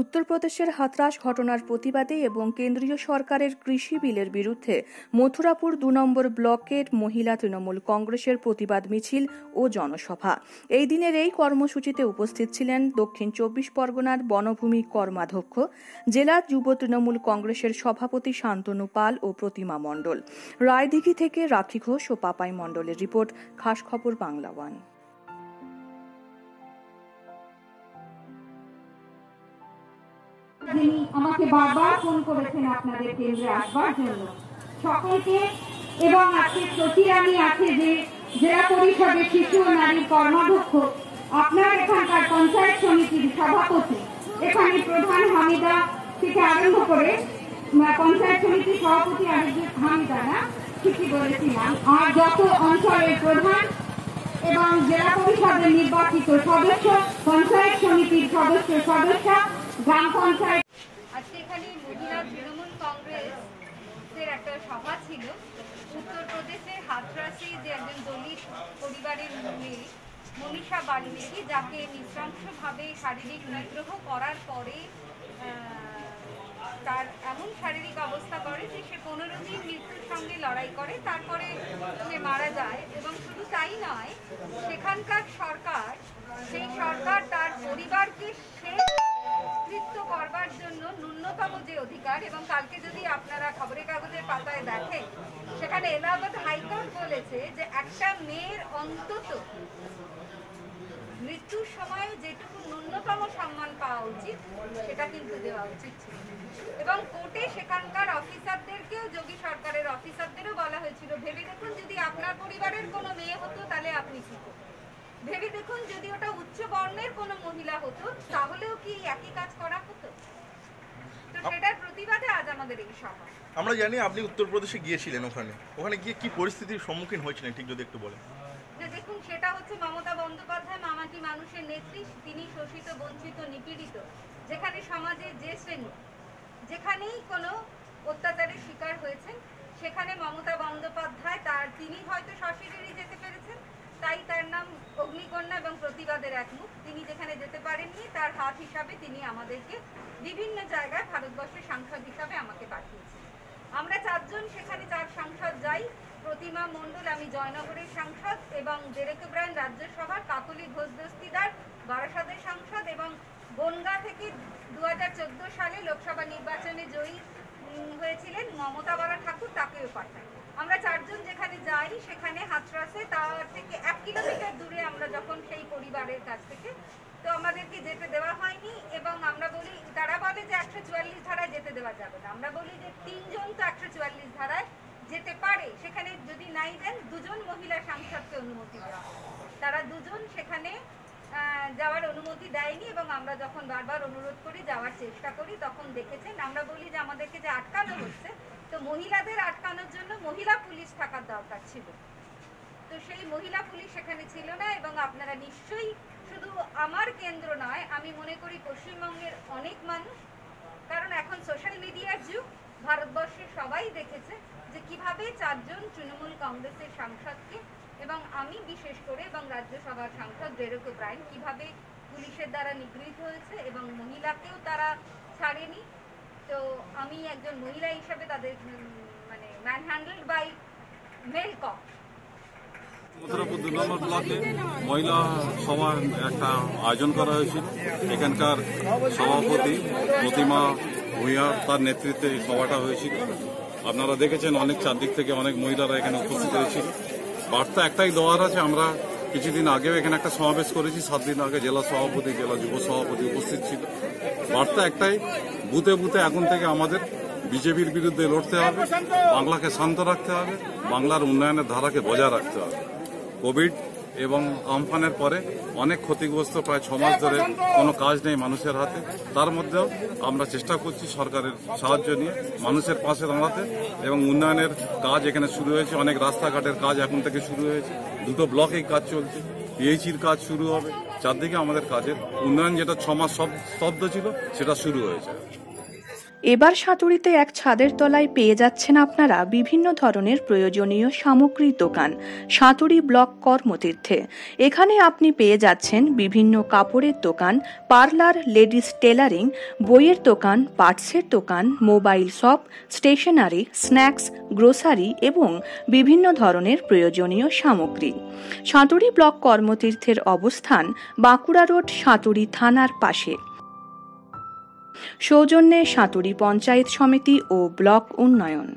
উত্তরপ্রদেশের হাথরাস ঘটনার প্রতিবাদে এবং কেন্দ্রীয় সরকারের কৃষি বিলের বিরুদ্ধে মথুরাপুর ২ নম্বর ব্লকের মহিলা তৃণমূল কংগ্রেসের প্রতিবাদ মিছিল ও জনসভা। এই দিনের এই কর্মসূচিতে উপস্থিত ছিলেন দক্ষিণ ২৪ পরগনার বনভূমি কর্মাধ্যক্ষ, জেলা যুব তৃণমূল কংগ্রেসের সভাপতি শান্তনু পাল ও প্রতিমা মণ্ডল। রায়দিঘি থেকে রাখি ঘোষ ও পাপাই মণ্ডলের রিপোর্ট, খাস খবর বাংলা ওয়ান। যিনি আমাকে বারবার ফোন করেছেন আপনাদের কেন্দ্রে আসবার জন্য সকলকে, এবং আজকে প্রতিরানি আছে যে জেলা পরিষদের শিশু ও নারী কর্মাধ্যক্ষ, আপনার এখানকার পঞ্চায়েত সমিতির সভাপতি, এখানে প্রধান হামিদা থেকে আরম্ভ করে পঞ্চায়েত সমিতির সভাপতি আরেকজন হামিদা, না ঠিকই বলেছিলাম, আর যত অঞ্চলের প্রধান এবং জেলা পরিষদের নির্বাচিত সদস্য, পঞ্চায়েত সমিতির সদস্য, গ্রাম পঞ্চায়েত। আজকে এখানে মহিলা তৃণমূল কংগ্রেসের একটা সভা ছিল। উত্তরপ্রদেশের হাথরাসে যে একজন দলিত পরিবারের মেয়ে মনীষা বাল্মীকি, যাকে নৃশংসভাবে শারীরিক নিগ্রহ করার পরে তার এমন শারীরিক অবস্থা করে যে সে 15 দিন মৃত্যুর সঙ্গে লড়াই করে, তারপরে সে মারা যায়। এবং শুধু তাই নয়, সেখানকার সরকার, সেই সরকার তার পরিবারকে শেষকৃত্য করবার জন্য ন্যূনতম যে অধিকার, এবং কালকে যদি আপনারা খবরের কাগজের পাতায় দেখেন, সেখানে এলাহাবাদ হাইকোর্ট বলেছে যে একটা মেয়ের অন্তত মৃত্যুর সময় যেটুকু ন্যূনতম সম্মান পাওয়া উচিত সেটা কিন্তু দেওয়া উচিত ছিল। এবং কোর্টে সেখানকার অফিসারদেরকেও, যোগী সরকারের অফিসারদেরও বলা হয়েছিল, ভেবে দেখুন যদি আপনার পরিবারের কোনো মেয়ে হতো তাহলে আপনি কি করতেন, ভেবে দেখুন যদি ওটা উচ্চ বর্ণের কোনো মহিলা হতো তাহলেও কি একই কাজ করা হতো। তো সেটার প্রতিবাদে আজ আমাদের এই সভা। আমরা জানি আপনি উত্তরপ্রদেশে গিয়েছিলেন, ওখানে গিয়ে কি পরিস্থিতির সম্মুখীন হয়েছিলেন ঠিক যদি একটু বলেন। দেখুন, সেটা হচ্ছে মমতা বন্দ্যোপাধ্যায়, মামাটি মানুষের নেত্রী, তিনি শোষিত, বঞ্চিত, নিপীড়িত, যেখানে সমাজের যে শ্রেণী যেখানেই কোনো অত্যাচারের শিকার হয়েছেন, সেখানে মমতা বন্দ্যোপাধ্যায় তিনি হয়তো সশরীরই যেতে পেরেছেন, তাই তার নাম অগ্নিকন্যা এবং প্রতিবাদের এক মুখ। তিনি যেখানে যেতে পারেননি, তার হাত হিসাবে তিনি আমাদেরকে বিভিন্ন জায়গায় ভারতবর্ষের সাংসদ হিসাবে আমাকে পাঠিয়েছেন। আমরা 4 জন সেখানে 4 সাংসদ যাই। প্রতিমা মণ্ডল, আমি জয়নগরের সাংসদ, এবং ডেরেক ওব্রায়েন রাজ্যসভার, কাকলি ঘোষ দস্তিদার বারাসাতের সাংসদ, এবং বনগাঁ থেকে 2014 সালে লোকসভা নির্বাচনে জয়ী হয়েছিলেন মমতা বালা ঠাকুর, তাকেও পাঠাই। আমরা 4 জন যেখানে যাই, সেখানে হাথরাসে তার থেকে 1 কিলোমিটার দূরে আমরা যখন সেই পরিবারের কাছ থেকে, তো আমাদেরকে যেতে দেওয়া হয়নি। এবং আমরা বলি, তারা বলে যে 144 ধারায় যেতে দেওয়া যাবে না। আমরা বলি যে 3 জন তো 144 ধারায় যেতে পারে, সেখানে যদি নাই দেন 2 জন মহিলা সাংসদকে অনুমতি দেওয়া, তারা 2 জন সেখানে যাওয়ার অনুমতি দেয়নি। এবং আমরা যখন বারবার অনুরোধ করি, যাওয়ার চেষ্টা করি, তখন দেখেছেন, আমরা বলি যে আমাদেরকে যে আটকানো হচ্ছে, তো মহিলাদের আটকানোর জন্য মহিলা পুলিশ থাকার দরকার ছিল, তো সেই মহিলা পুলিশ সেখানে ছিল না। এবং আপনারা নিশ্চয়ই, শুধু আমার কেন্দ্র নয়, আমি মনে করি পশ্চিমবঙ্গের অনেক মানুষ, কারণ এখন সোশ্যাল মিডিয়ার যুগ, ভারতবর্ষে সবাই দেখেছে যে কিভাবে 4 জন তৃণমূল কংগ্রেসের সাংসদকে, এবং আমি বিশেষ করে, এবং রাজ্যসভার সাংসদ ডেরেক ওব্রায়েন কিভাবে পুলিশের দ্বারা নিগৃহীত হয়েছে, এবং মহিলাকেও তারা ছাড়েনি। তো আমি একজন মহিলা হিসাবে তাদের ম্যান হ্যান্ডেলড বাই মেল কপ। মথুরাপুর 2 নম্বর ব্লকে মহিলা সভার একটা আয়োজন করা হয়েছিল। এখানকার সভাপতি প্রতিমা ভূঁইয়া, তার নেতৃত্বে এই সভাটা হয়েছিল। আপনারা দেখেছেন অনেক চারদিক থেকে অনেক মহিলারা এখানে উপস্থিত হয়েছিল। বার্তা একটাই দেওয়ার আছে, আমরা কিছুদিন আগেও এখানে একটা সমাবেশ করেছি, 7 দিন আগে জেলা সভাপতি, জেলা যুব সভাপতি উপস্থিত ছিল। বার্তা একটাই, বুথে বুথে এখন থেকে আমাদের বিজেপির বিরুদ্ধে লড়তে হবে, বাংলাকে শান্ত রাখতে হবে, বাংলার উন্নয়নের ধারাকে বজায় রাখতে হবে। কোভিড এবং আমফানের পরে অনেক ক্ষতিগ্রস্ত, প্রায় 6 মাস ধরে কোনো কাজ নেই মানুষের হাতে, তার মধ্যেও আমরা চেষ্টা করছি সরকারের সাহায্য নিয়ে মানুষের পাশে দাঁড়াতে। এবং উন্নয়নের কাজ এখানে শুরু হয়েছে, অনেক রাস্তাঘাটের কাজ এখন থেকে শুরু হয়েছে, 2টো ব্লকেই কাজ চলছে, পিএইচির কাজ শুরু হবে। চারদিকে আমাদের কাজের উন্নয়ন, যেটা 6 মাস স্তব্ধ ছিল, সেটা শুরু হয়েছে। এবার সাঁতুরিতে এক ছাদের তলায় পেয়ে যাচ্ছেন আপনারা বিভিন্ন ধরনের প্রয়োজনীয় সামগ্রীর দোকান সাঁতুরি ব্লক কর্মতীর্থে। এখানে আপনি পেয়ে যাচ্ছেন বিভিন্ন কাপড়ের দোকান, পার্লার, লেডিস টেলারিং, বইয়ের দোকান, পার্টসের দোকান, mobile shop, stationery, snacks, grocery এবং বিভিন্ন ধরনের প্রয়োজনীয় সামগ্রী। সাঁতুরি ব্লক কর্মতীর্থের অবস্থান বাঁকুড়া রোড, সাঁতুরি থানার পাশে। সৌজন্যে সাঁতুরি পঞ্চায়েত সমিতি ও ব্লক উন্নয়ন।